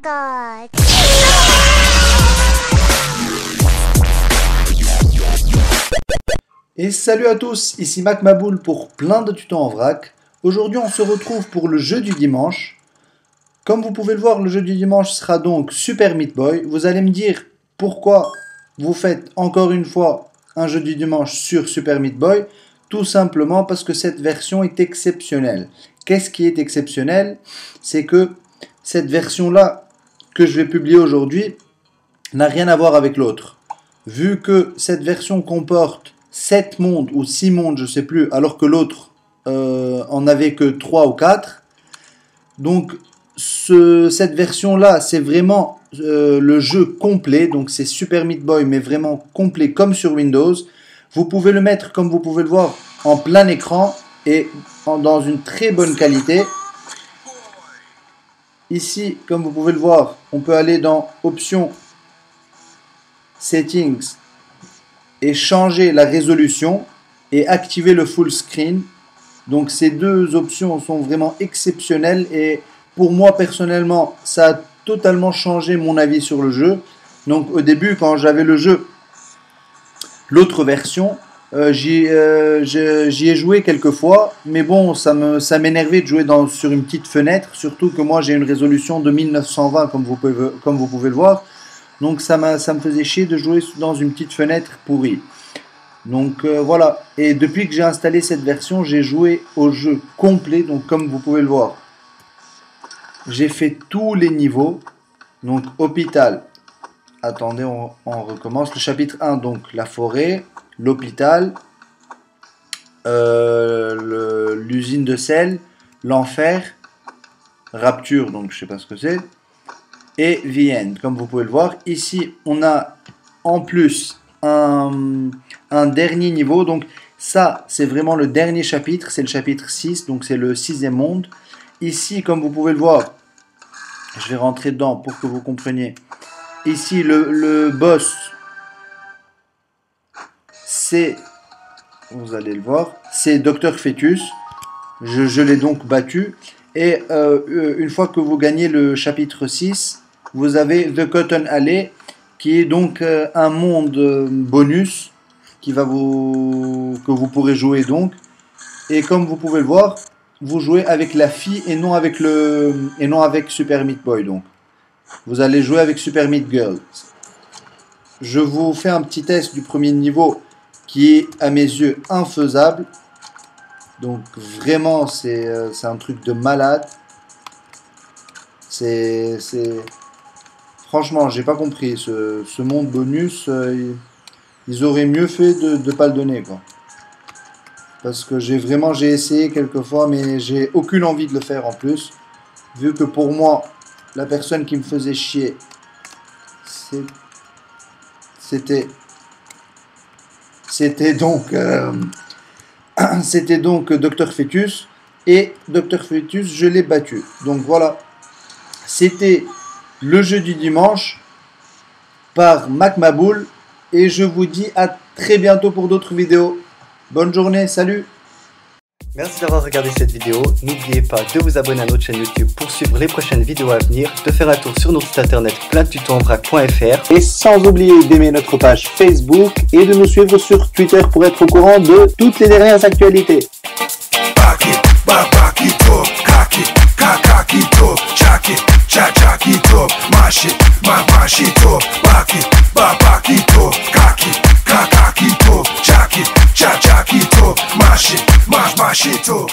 God. Et salut à tous, ici MacMaboul pour plein de tutos en vrac. Aujourd'hui on se retrouve pour le jeu du dimanche. Comme vous pouvez le voir, le jeu du dimanche sera donc Super Meat Boy. Vous allez me dire pourquoi vous faites encore une fois un jeu du dimanche sur Super Meat Boy. Tout simplement parce que cette version est exceptionnelle. Qu'est-ce qui est exceptionnel? C'est que cette version-là que je vais publier aujourd'hui n'a rien à voir avec l'autre. Vu que cette version comporte 7 mondes ou 6 mondes, je ne sais plus, alors que l'autre en avait que 3 ou 4. Donc cette version-là, c'est vraiment le jeu complet. Donc c'est Super Meat Boy, mais vraiment complet comme sur Windows. Vous pouvez le mettre, comme vous pouvez le voir, en plein écran et dans une très bonne qualité. Ici, comme vous pouvez le voir, on peut aller dans Options, Settings et changer la résolution et activer le full screen. Donc ces deux options sont vraiment exceptionnelles et pour moi personnellement, ça a totalement changé mon avis sur le jeu. Donc au début, quand j'avais le jeu, l'autre version, j'y ai joué quelques fois, mais bon, ça m'énervait de jouer sur une petite fenêtre, surtout que moi j'ai une résolution de 1920 comme vous pouvez le voir, donc ça me faisait chier de jouer dans une petite fenêtre pourrie. Donc voilà, et depuis que j'ai installé cette version, j'ai joué au jeu complet, donc comme vous pouvez le voir, j'ai fait tous les niveaux, donc hôpital. Attendez, on recommence. Le chapitre 1, donc la forêt, l'hôpital, l'usine de sel, l'enfer, rapture, donc je sais pas ce que c'est, et Vienne, comme vous pouvez le voir. Ici, on a en plus un dernier niveau. Donc ça, c'est vraiment le dernier chapitre. C'est le chapitre 6, donc c'est le 6e monde. Ici, comme vous pouvez le voir, je vais rentrer dedans pour que vous compreniez. Ici, le boss, c'est, vous allez le voir, c'est Dr Fetus. Je l'ai donc battu. Et une fois que vous gagnez le chapitre 6, vous avez The Cotton Alley, qui est donc un monde bonus que vous pourrez jouer donc. Et comme vous pouvez le voir, vous jouez avec la fille et non avec Super Meat Boy donc. Vous allez jouer avec Super Meat Girl. Je vous fais un petit test du premier niveau qui est à mes yeux infaisable. Donc vraiment c'est un truc de malade. Franchement j'ai pas compris ce monde bonus. Ils auraient mieux fait de ne pas le donner quoi. Parce que j'ai essayé quelques fois mais j'ai aucune envie de le faire en plus. Vu que pour moi la personne qui me faisait chier, c'était donc Dr Fetus, et Dr Fetus je l'ai battu. Donc voilà, c'était le jeu du dimanche par MacMaboul et je vous dis à très bientôt pour d'autres vidéos. Bonne journée, salut. Merci d'avoir regardé cette vidéo, n'oubliez pas de vous abonner à notre chaîne YouTube pour suivre les prochaines vidéos à venir, de faire un tour sur notre site internet pleindetutosenvrac.fr et sans oublier d'aimer notre page Facebook et de nous suivre sur Twitter pour être au courant de toutes les dernières actualités. Machito.